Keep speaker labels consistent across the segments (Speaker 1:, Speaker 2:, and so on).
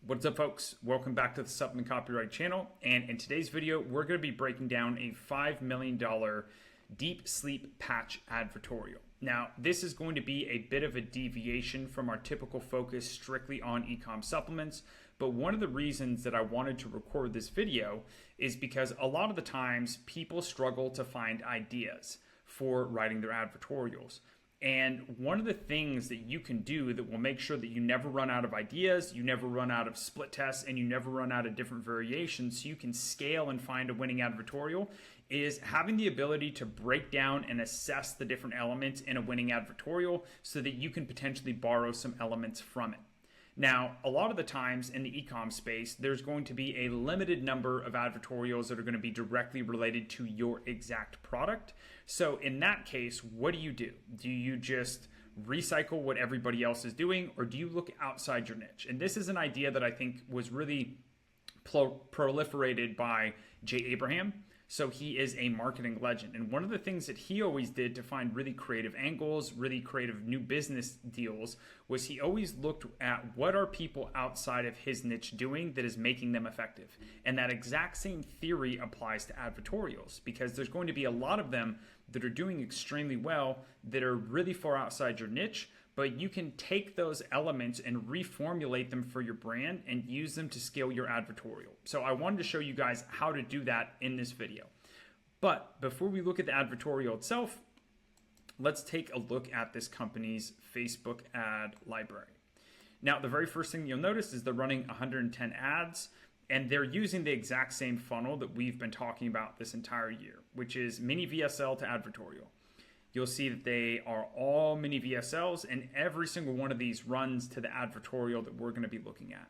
Speaker 1: What's up, folks? Welcome back to the Supplement Copyright channel. And in today's video, we're going to be breaking down a $5 million deep sleep patch advertorial. Now, this is going to be a bit of a deviation from our typical focus strictly on ecom supplements. But one of the reasons that I wanted to record this video is because a lot of the times people struggle to find ideas for writing their advertorials. And one of the things that you can do that will make sure that you never run out of ideas, you never run out of split tests, and you never run out of different variations so you can scale and find a winning advertorial is having the ability to break down and assess the different elements in a winning advertorial so that you can potentially borrow some elements from it. Now, a lot of the times in the ecom space, there's going to be a limited number of advertorials that are going to be directly related to your exact product. So in that case, what do? Do you just recycle what everybody else is doing, or do you look outside your niche? And this is an idea that I think was really proliferated by Jay Abraham. So he is a marketing legend. And one of the things that he always did to find really creative angles, really creative new business deals, was he always looked at what are people outside of his niche doing that is making them effective. And that exact same theory applies to advertorials, because there's going to be a lot of them that are doing extremely well that are really far outside your niche, but you can take those elements and reformulate them for your brand and use them to scale your advertorial. So I wanted to show you guys how to do that in this video. But before we look at the advertorial itself, let's take a look at this company's Facebook ad library. Now, the very first thing you'll notice is they're running 110 ads, and they're using the exact same funnel that we've been talking about this entire year, which is mini VSL to advertorial. You'll see that they are all mini VSLs, and every single one of these runs to the advertorial that we're going to be looking at.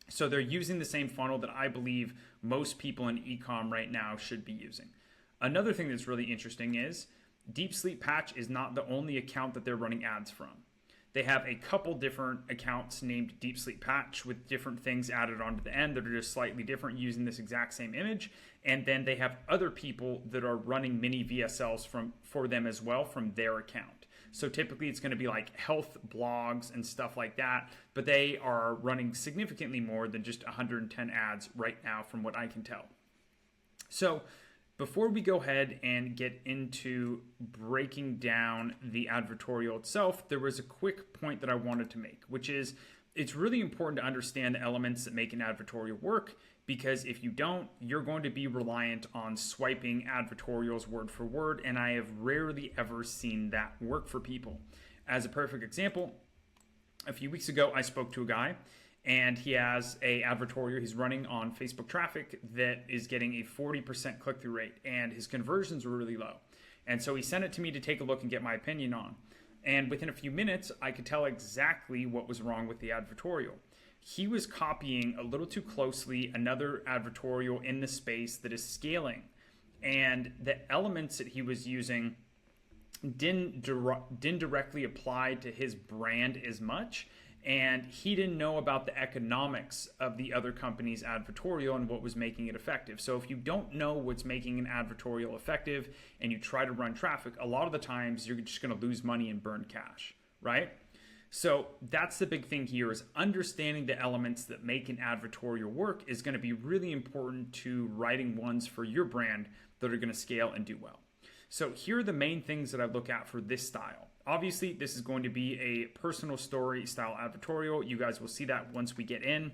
Speaker 1: So they're using the same funnel that I believe most people in ecom right now should be using. Another thing that's really interesting is Deep Sleep Patch is not the only account that they're running ads from. They have a couple different accounts named Deep Sleep Patch with different things added onto the end that are just slightly different using this exact same image. And then they have other people that are running mini VSLs for them as well from their account. So typically it's going to be like health blogs and stuff like that, but they are running significantly more than just 110 ads right now from what I can tell. So before we go ahead and get into breaking down the advertorial itself, there was a quick point that I wanted to make, which is it's really important to understand the elements that make an advertorial work, because if you don't, you're going to be reliant on swiping advertorials word for word, and I have rarely ever seen that work for people. As a perfect example, a few weeks ago, I spoke to a guy, and he has a advertorial he's running on Facebook traffic that is getting a 40% click-through rate, and his conversions were really low. And so he sent it to me to take a look and get my opinion on. And within a few minutes, I could tell exactly what was wrong with the advertorial. He was copying a little too closely another advertorial in the space that is scaling, and the elements that he was using didn't directly apply to his brand as much, and he didn't know about the economics of the other company's advertorial and what was making it effective. So if you don't know what's making an advertorial effective and you try to run traffic, a lot of the times you're just going to lose money and burn cash, right? So that's the big thing here, is understanding the elements that make an advertorial work is going to be really important to writing ones for your brand that are going to scale and do well. So here are the main things that I look at for this style. Obviously, this is going to be a personal story style advertorial. You guys will see that once we get in.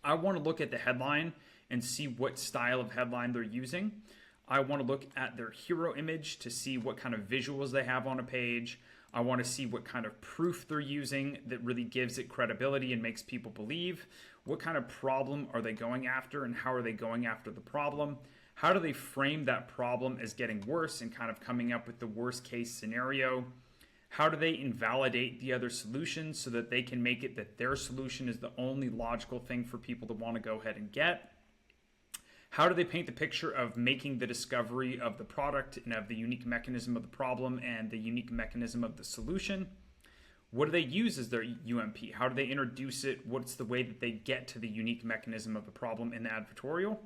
Speaker 1: I want to look at the headline and see what style of headline they're using. I want to look at their hero image to see what kind of visuals they have on a page. I want to see what kind of proof they're using that really gives it credibility and makes people believe. What kind of problem are they going after, and how are they going after the problem? How do they frame that problem as getting worse and kind of coming up with the worst case scenario? How do they invalidate the other solutions so that they can make it that their solution is the only logical thing for people to want to go ahead and get? How do they paint the picture of making the discovery of the product and of the unique mechanism of the problem and the unique mechanism of the solution? What do they use as their UMP? How do they introduce it? What's the way that they get to the unique mechanism of the problem in the advertorial?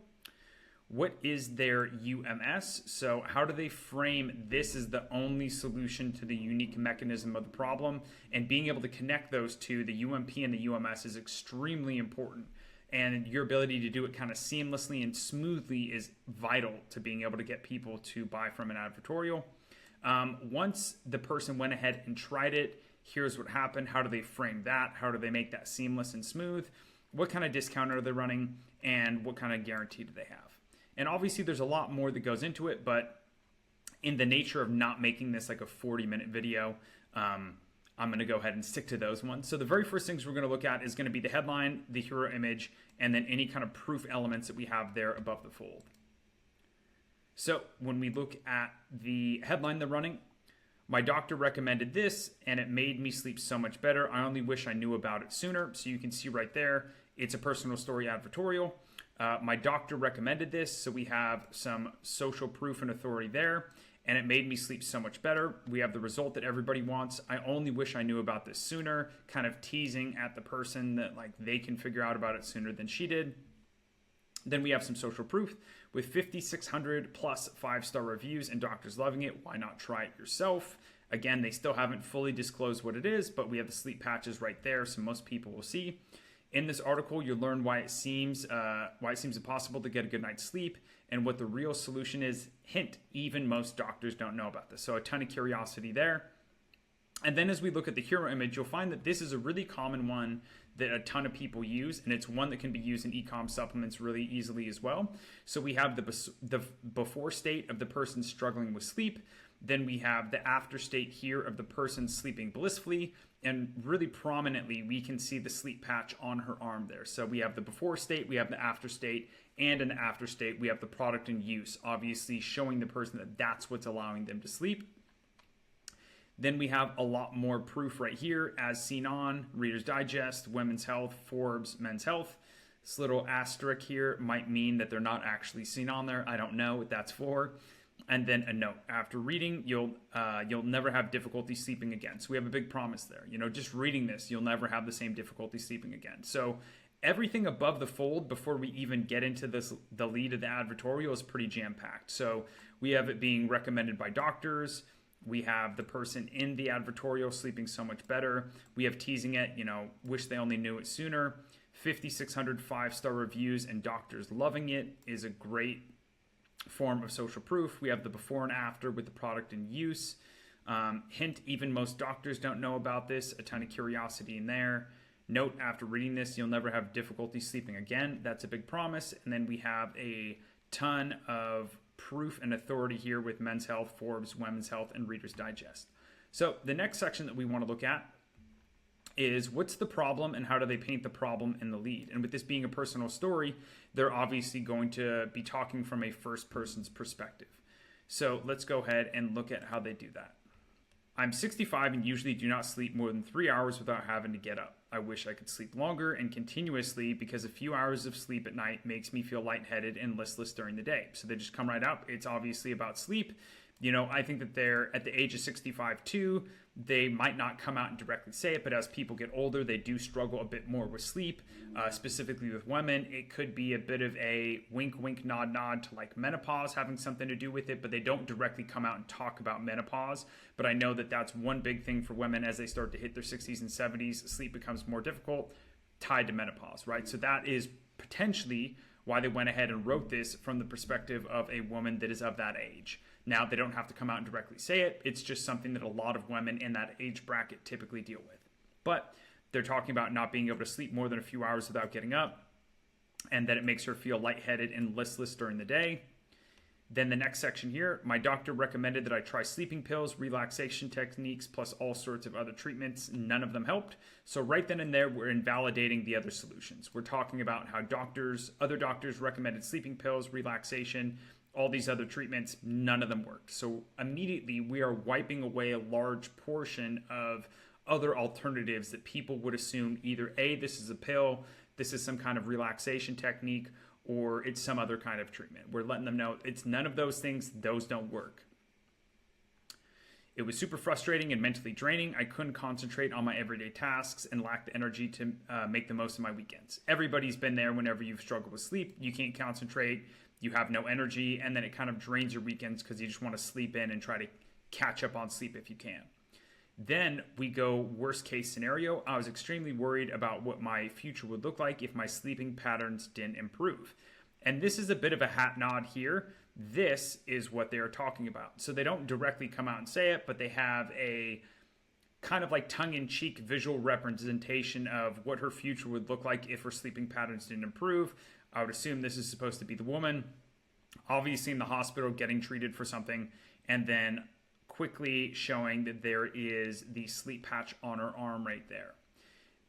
Speaker 1: What is their UMS? So how do they frame this is the only solution to the unique mechanism of the problem? And being able to connect those two, the UMP and the UMS, is extremely important. And your ability to do it kind of seamlessly and smoothly is vital to being able to get people to buy from an advertorial. Once the person went ahead and tried it, here's what happened. How do they frame that? How do they make that seamless and smooth? What kind of discount are they running? And what kind of guarantee do they have? And obviously there's a lot more that goes into it, but in the nature of not making this like a 40-minute video, I'm going to go ahead and stick to those ones. So the very first things we're going to look at is going to be the headline, the hero image, and then any kind of proof elements that we have there above the fold. So when we look at the headline they're running, my doctor recommended this and it made me sleep so much better. I only wish I knew about it sooner. So you can see right there, it's a personal story advertorial. My doctor recommended this, so we have some social proof and authority there, and it made me sleep so much better. We have the result that everybody wants. I only wish I knew about this sooner, kind of teasing at the person that like they can figure out about it sooner than she did. Then we have some social proof with 5,600 plus 5-star reviews and doctors loving it. Why not try it yourself? Again, they still haven't fully disclosed what it is, but we have the sleep patches right there, so most people will see. In this article, you'll learn why it seems impossible to get a good night's sleep and what the real solution is. Hint, even most doctors don't know about this. So a ton of curiosity there. And then as we look at the hero image, you'll find that this is a really common one that a ton of people use, and it's one that can be used in Ecom supplements really easily as well. So we have the before state of the person struggling with sleep. Then we have the after state here of the person sleeping blissfully. And really prominently, we can see the sleep patch on her arm there. So we have the before state, we have the after state, and in the after state, we have the product in use, obviously showing the person that that's what's allowing them to sleep. Then we have a lot more proof right here, as seen on Reader's Digest, Women's Health, Forbes, Men's Health. This little asterisk here might mean that they're not actually seen on there. I don't know what that's for. And then a note, after reading, you'll never have difficulty sleeping again. So we have a big promise there. You know, just reading this, you'll never have the same difficulty sleeping again. So everything above the fold before we even get into this, the lead of the advertorial, is pretty jam-packed. So we have it being recommended by doctors. We have the person in the advertorial sleeping so much better. We have teasing it, you know, wish they only knew it sooner. 5,600 5-star reviews and doctors loving it is a great form of social proof. We have the before and after with the product in use. Hint, even most doctors don't know about this. A ton of curiosity in there. Note, after reading this, you'll never have difficulty sleeping again. That's a big promise. And then we have a ton of proof and authority here with Men's Health, Forbes, Women's Health, and Reader's Digest. So the next section that we want to look at is what's the problem and how do they paint the problem in the lead? And with this being a personal story, they're obviously going to be talking from a first person's perspective. So let's go ahead and look at how they do that. I'm 65 and usually do not sleep more than 3 hours without having to get up. I wish I could sleep longer and continuously because a few hours of sleep at night makes me feel lightheaded and listless during the day. So they just come right up. It's obviously about sleep. You know, I think that they're at the age of 65 too. They might not come out and directly say it, but as people get older, they do struggle a bit more with sleep, specifically with women. It could be a bit of a wink, wink, nod, nod to like menopause having something to do with it, but they don't directly come out and talk about menopause. But I know that that's one big thing for women as they start to hit their 60s and 70s. Sleep becomes more difficult, tied to menopause, right? So that is potentially why they went ahead and wrote this from the perspective of a woman that is of that age. Now, they don't have to come out and directly say it. It's just something that a lot of women in that age bracket typically deal with. But they're talking about not being able to sleep more than a few hours without getting up, and that it makes her feel lightheaded and listless during the day. Then the next section here, my doctor recommended that I try sleeping pills, relaxation techniques, plus all sorts of other treatments. None of them helped. So right then and there, we're invalidating the other solutions. We're talking about how other doctors recommended sleeping pills, relaxation, all these other treatments, none of them worked. So immediately we are wiping away a large portion of other alternatives that people would assume either A, this is a pill, this is some kind of relaxation technique, or it's some other kind of treatment. We're letting them know it's none of those things, those don't work. It was super frustrating and mentally draining. I couldn't concentrate on my everyday tasks and lacked the energy to make the most of my weekends. Everybody's been there whenever you've struggled with sleep. You can't concentrate, you have no energy, and then it kind of drains your weekends because you just want to sleep in and try to catch up on sleep if you can. Then we go worst case scenario. I was extremely worried about what my future would look like if my sleeping patterns didn't improve. And this is a bit of a hat nod here. This is what they're talking about. So they don't directly come out and say it, but they have a kind of like tongue-in-cheek visual representation of what her future would look like if her sleeping patterns didn't improve. I would assume this is supposed to be the woman, obviously in the hospital getting treated for something, and then quickly showing that there is the sleep patch on her arm right there.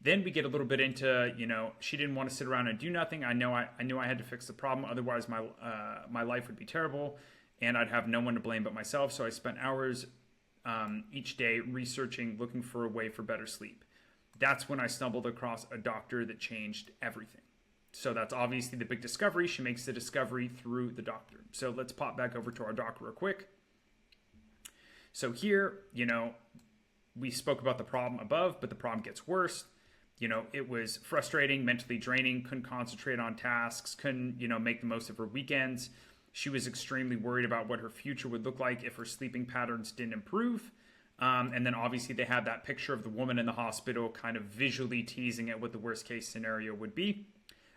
Speaker 1: Then we get a little bit into, she didn't want to sit around and do nothing. I knew I had to fix the problem. Otherwise, my life would be terrible, and I'd have no one to blame but myself. So I spent hours each day researching, looking for a way for better sleep. That's when I stumbled across a doctor that changed everything. So that's obviously the big discovery. She makes the discovery through the doctor. So let's pop back over to our doc real quick. So here, we spoke about the problem above, but the problem gets worse. It was frustrating, mentally draining, couldn't concentrate on tasks, couldn't, make the most of her weekends. She was extremely worried about what her future would look like if her sleeping patterns didn't improve. And then obviously they have that picture of the woman in the hospital kind of visually teasing at what the worst case scenario would be.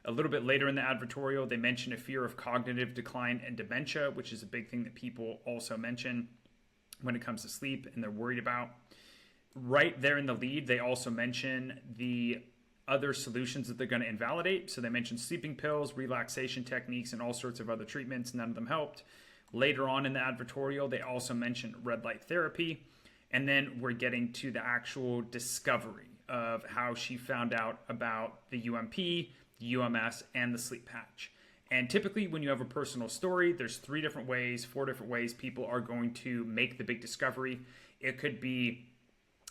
Speaker 1: A little bit later in the advertorial, they mention a fear of cognitive decline and dementia, which is a big thing that people also mention when it comes to sleep and they're worried about. Right there in the lead, they also mention the other solutions that they're going to invalidate. So they mentioned sleeping pills, relaxation techniques, and all sorts of other treatments. None of them helped. Later on in the advertorial, they also mentioned red light therapy. And then we're getting to the actual discovery of how she found out about the UMP, the UMS, and the sleep patch. And typically when you have a personal story, there's 4 different ways people are going to make the big discovery. It could be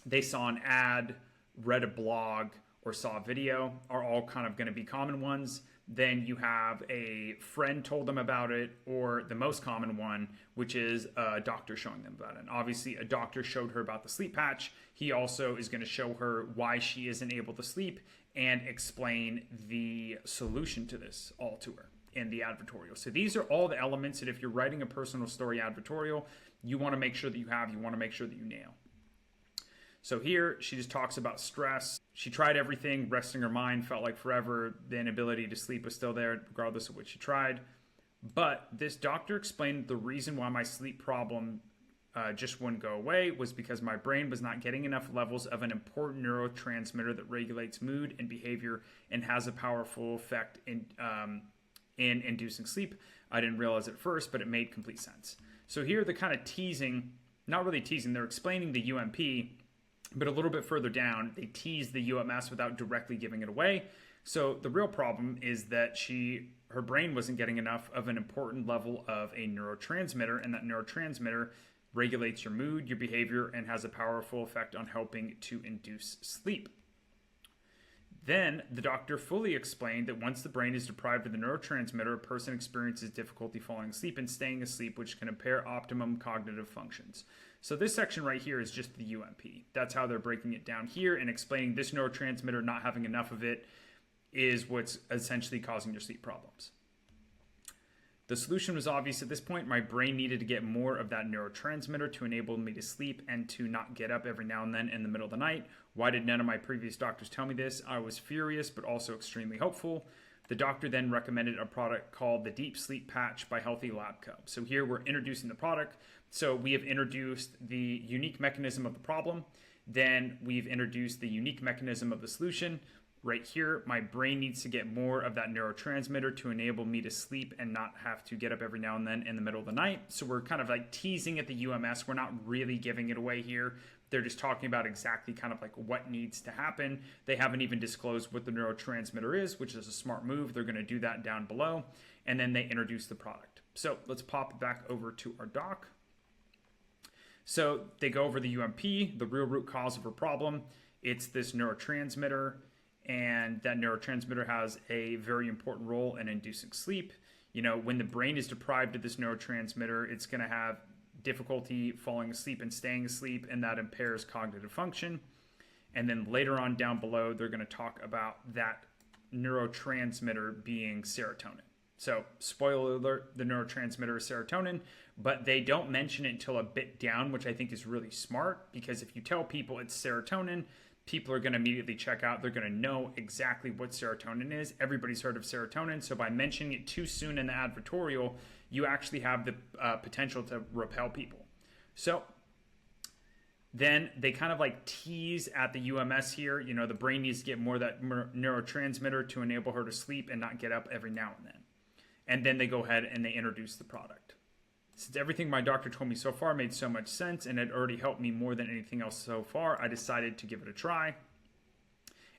Speaker 1: they saw an ad, read a blog, or saw a video are all kind of going to be common ones. Then you have a friend told them about it, or the most common one, which is a doctor showing them about it. And obviously a doctor showed her about the sleep patch. He also is going to show her why she isn't able to sleep and explain the solution to this all to her in the advertorial. So these are all the elements that if you're writing a personal story advertorial, you want to make sure that you want to make sure that you nail. So here she just talks about stress. She tried everything, resting her mind felt like forever. The inability to sleep was still there regardless of what she tried. But this doctor explained the reason why my sleep problem just wouldn't go away was because my brain was not getting enough levels of an important neurotransmitter that regulates mood and behavior and has a powerful effect in inducing sleep. I didn't realize it at first, but it made complete sense. So here they're kind of teasing, not really teasing, they're explaining the UMP, but a little bit further down, they tease the UMS without directly giving it away. So the real problem is that her brain wasn't getting enough of an important level of a neurotransmitter, and that neurotransmitter regulates your mood, your behavior, and has a powerful effect on helping to induce sleep. Then the doctor fully explained that once the brain is deprived of the neurotransmitter, a person experiences difficulty falling asleep and staying asleep, which can impair optimum cognitive functions. So this section right here is just the UMP. That's how they're breaking it down here and explaining this neurotransmitter, not having enough of it, is what's essentially causing your sleep problems. The solution was obvious at this point. My brain needed to get more of that neurotransmitter to enable me to sleep and to not get up every now and then in the middle of the night. Why did none of my previous doctors tell me this? I was furious, but also extremely hopeful. The doctor then recommended a product called the Deep Sleep Patch by Healthy Lab Co. So here we're introducing the product. So we have introduced the unique mechanism of the problem. Then we've introduced the unique mechanism of the solution. Right here, my brain needs to get more of that neurotransmitter to enable me to sleep and not have to get up every now and then in the middle of the night. So we're kind of like teasing at the UMS. We're not really giving it away here. They're just talking about exactly kind of like what needs to happen. They haven't even disclosed what the neurotransmitter is, which is a smart move. They're going to do that down below. And then they introduce the product. So let's pop back over to our doc. So they go over the UMP, the real root cause of her problem. It's this neurotransmitter, and that neurotransmitter has a very important role in inducing sleep. When the brain is deprived of this neurotransmitter, it's going to have difficulty falling asleep and staying asleep, and that impairs cognitive function. And then later on down below, they're going to talk about that neurotransmitter being serotonin. So, spoiler alert, the neurotransmitter is serotonin, but they don't mention it until a bit down, which I think is really smart, because if you tell people it's serotonin, people are going to immediately check out. They're going to know exactly what serotonin is. Everybody's heard of serotonin, so by mentioning it too soon in the advertorial, you actually have the potential to repel people. So then they kind of like tease at the UMS here. You know, the brain needs to get more of that neurotransmitter to enable her to sleep and not get up every now and then. And then they go ahead and they introduce the product. Since everything my doctor told me so far made so much sense and had already helped me more than anything else so far, I decided to give it a try.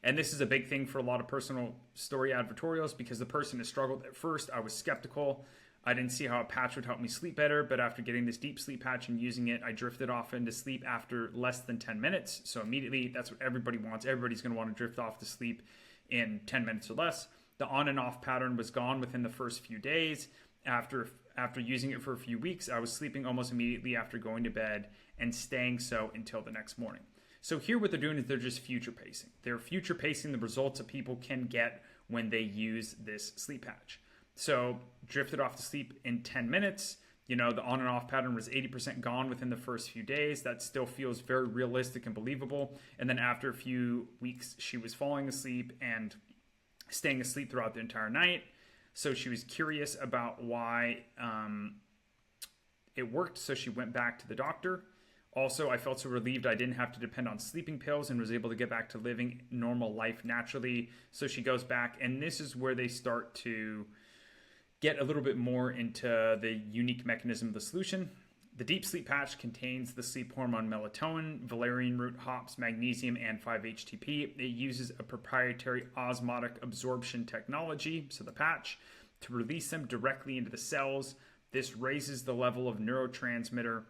Speaker 1: And this is a big thing for a lot of personal story advertorials, because the person has struggled. At first, I was skeptical. I didn't see how a patch would help me sleep better, but after getting this deep sleep patch and using it, I drifted off into sleep after less than 10 minutes. So immediately, that's what everybody wants. Everybody's going to want to drift off to sleep in 10 minutes or less. The on and off pattern was gone within the first few days. After using it for a few weeks, I was sleeping almost immediately after going to bed and staying so until the next morning. So here what they're doing is they're just future pacing. They're future pacing the results that people can get when they use this sleep patch. So drifted off to sleep in 10 minutes. You know, the on and off pattern was 80% gone within the first few days. That still feels very realistic and believable. And then after a few weeks, she was falling asleep and staying asleep throughout the entire night. So she was curious about why it worked. So she went back to the doctor. Also, I felt so relieved I didn't have to depend on sleeping pills and was able to get back to living normal life naturally. So she goes back, and this is where they start to get a little bit more into the unique mechanism of the solution. The deep sleep patch contains the sleep hormone melatonin, valerian root, hops, magnesium, and 5-HTP. It uses a proprietary osmotic absorption technology, so the patch, to release them directly into the cells. This raises the level of neurotransmitter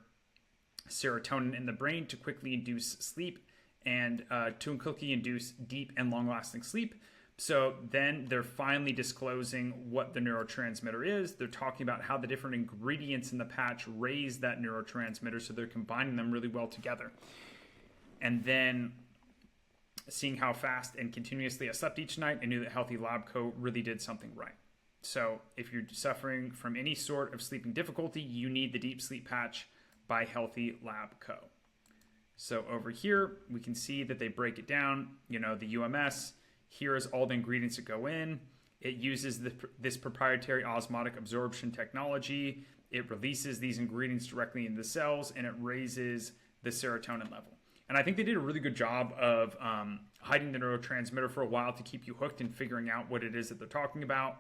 Speaker 1: serotonin in the brain to quickly induce sleep and to quickly induce deep and long-lasting sleep. So then they're finally disclosing what the neurotransmitter is. They're talking about how the different ingredients in the patch raise that neurotransmitter, so they're combining them really well together. And then seeing how fast and continuously I slept each night, I knew that Healthy Lab Co. really did something right. So if you're suffering from any sort of sleeping difficulty, you need the Deep Sleep Patch by Healthy Lab Co. So over here, we can see that they break it down, you know, the UMS. Here is all the ingredients that go in. It uses this proprietary osmotic absorption technology. It releases these ingredients directly into the cells, and it raises the serotonin level. And I think they did a really good job of hiding the neurotransmitter for a while to keep you hooked and figuring out what it is that they're talking about.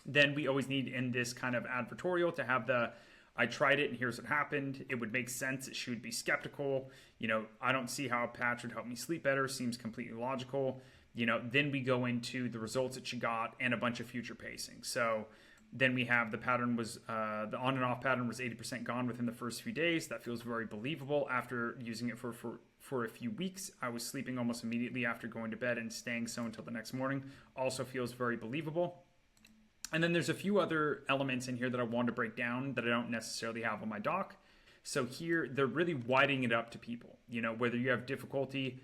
Speaker 1: Then we always need in this kind of advertorial to have the, I tried it and here's what happened. It would make sense that she would be skeptical. You know, I don't see how a patch would help me sleep better. Seems completely logical. You know, then we go into the results that she got and a bunch of future pacing. So then we have the pattern was, the on and off pattern was 80% gone within the first few days. That feels very believable. After using it for a few weeks, I was sleeping almost immediately after going to bed and staying so until the next morning. Also feels very believable. And then there's a few other elements in here that I want to break down that I don't necessarily have on my doc. So here, they're really widening it up to people. You know, whether you have difficulty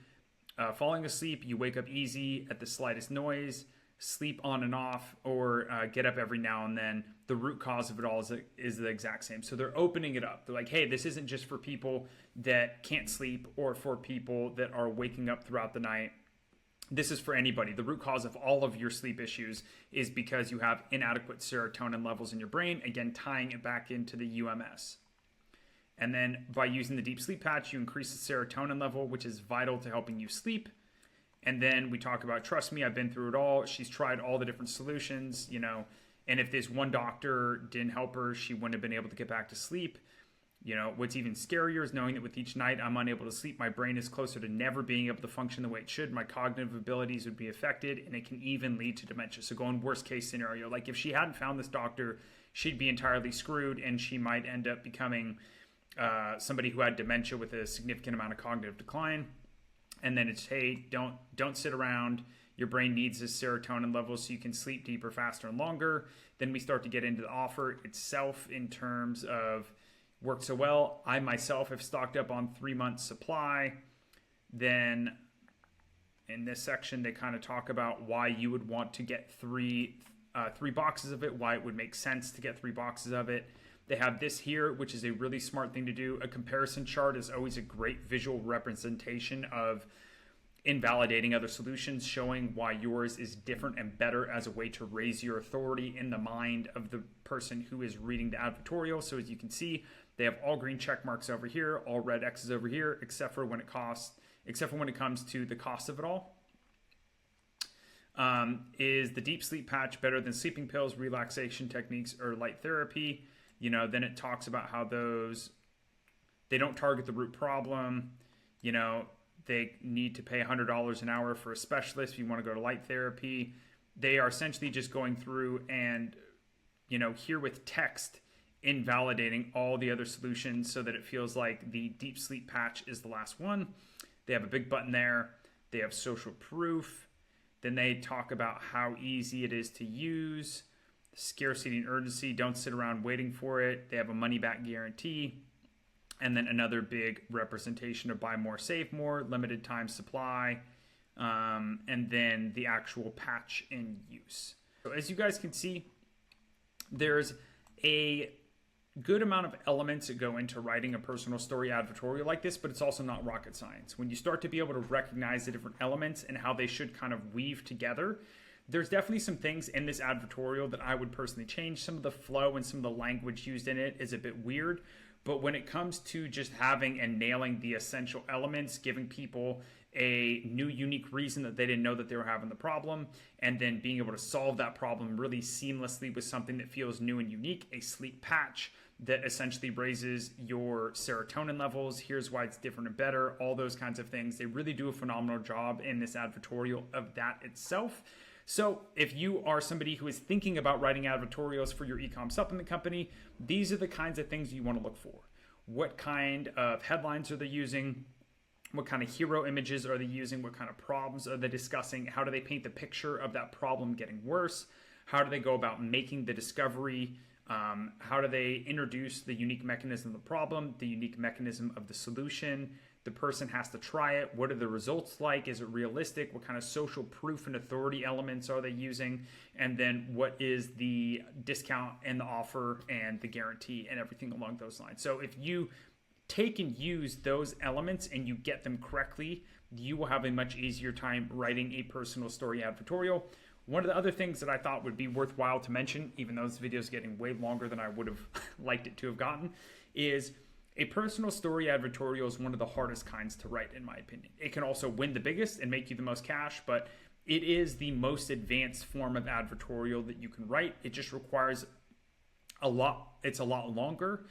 Speaker 1: falling asleep, you wake up easy at the slightest noise, sleep on and off, or get up every now and then, the root cause of it all is the exact same. So they're opening it up. They're like, hey, this isn't just for people that can't sleep or for people that are waking up throughout the night. This is for anybody. The root cause of all of your sleep issues is because you have inadequate serotonin levels in your brain, again, tying it back into the UMS. And then by using the deep sleep patch, you increase the serotonin level, which is vital to helping you sleep. And then we talk about, trust me, I've been through it all. She's tried all the different solutions, you know, and if this one doctor didn't help her, she wouldn't have been able to get back to sleep. You know, what's even scarier is knowing that with each night I'm unable to sleep, my brain is closer to never being able to function the way it should. My cognitive abilities would be affected, and it can even lead to dementia. So going worst case scenario, like if she hadn't found this doctor, she'd be entirely screwed, and she might end up becoming somebody who had dementia with a significant amount of cognitive decline. And then it's, hey, don't sit around. Your brain needs this serotonin level so you can sleep deeper, faster, and longer. Then we start to get into the offer itself in terms of worked so well. I myself have stocked up on 3 months supply. Then in this section, they kind of talk about why you would want to get three boxes of it, why it would make sense to get 3 boxes of it. They have this here, which is a really smart thing to do. A comparison chart is always a great visual representation of invalidating other solutions, showing why yours is different and better as a way to raise your authority in the mind of the person who is reading the advertorial. So as you can see, they have all green check marks over here, all red X's over here, except for when it comes to the cost of it all. Is the deep sleep patch better than sleeping pills, relaxation techniques, or light therapy? You know, then it talks about how they don't target the root problem. You know, they need to pay $100 an hour for a specialist if you want to go to light therapy. They are essentially just going through and, you know, here with text, invalidating all the other solutions so that it feels like the deep sleep patch is the last one. They have a big button there. They have social proof. Then they talk about how easy it is to use. Scarcity and urgency, don't sit around waiting for it. They have a money back guarantee. And then another big representation of buy more, save more, limited time supply, and then the actual patch in use. So as you guys can see, there's a good amount of elements that go into writing a personal story advertorial like this, but it's also not rocket science. When you start to be able to recognize the different elements and how they should kind of weave together, there's definitely some things in this advertorial that I would personally change. Some of the flow and some of the language used in it is a bit weird, but when it comes to just having and nailing the essential elements, giving people a new unique reason that they didn't know that they were having the problem, and then being able to solve that problem really seamlessly with something that feels new and unique, a sleep patch that essentially raises your serotonin levels. Here's why it's different and better, all those kinds of things. They really do a phenomenal job in this advertorial of that itself. So if you are somebody who is thinking about writing advertorials for your ecom supplement company, these are the kinds of things you want to look for. What kind of headlines are they using? What kind of hero images are they using? What kind of problems are they discussing? How do they paint the picture of that problem getting worse? How do they go about making the discovery? How do they introduce the unique mechanism of the problem, the unique mechanism of the solution? The person has to try it. What are the results like? Is it realistic? What kind of social proof and authority elements are they using? And then what is the discount and the offer and the guarantee and everything along those lines? So if you take and use those elements and you get them correctly, you will have a much easier time writing a personal story advertorial. One of the other things that I thought would be worthwhile to mention, even though this video is getting way longer than I would have liked it to have gotten, is a personal story advertorial is one of the hardest kinds to write, in my opinion. It can also win the biggest and make you the most cash, but it is the most advanced form of advertorial that you can write. It just requires a lot. It's a lot longer.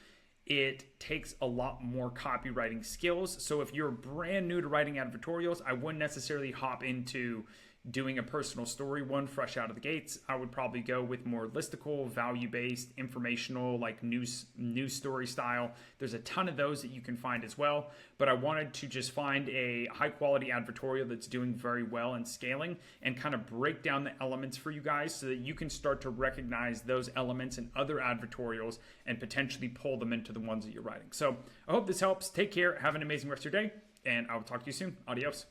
Speaker 1: It takes a lot more copywriting skills. So if you're brand new to writing advertorials, I wouldn't necessarily hop into doing a personal story one fresh out of the gates. I would probably go with more listicle, value-based, informational, like news story style. There's a ton of those that you can find as well, but I wanted to just find a high-quality advertorial that's doing very well in scaling and kind of break down the elements for you guys so that you can start to recognize those elements in other advertorials and potentially pull them into the ones that you're writing. So I hope this helps. Take care. Have an amazing rest of your day, and I will talk to you soon. Adios.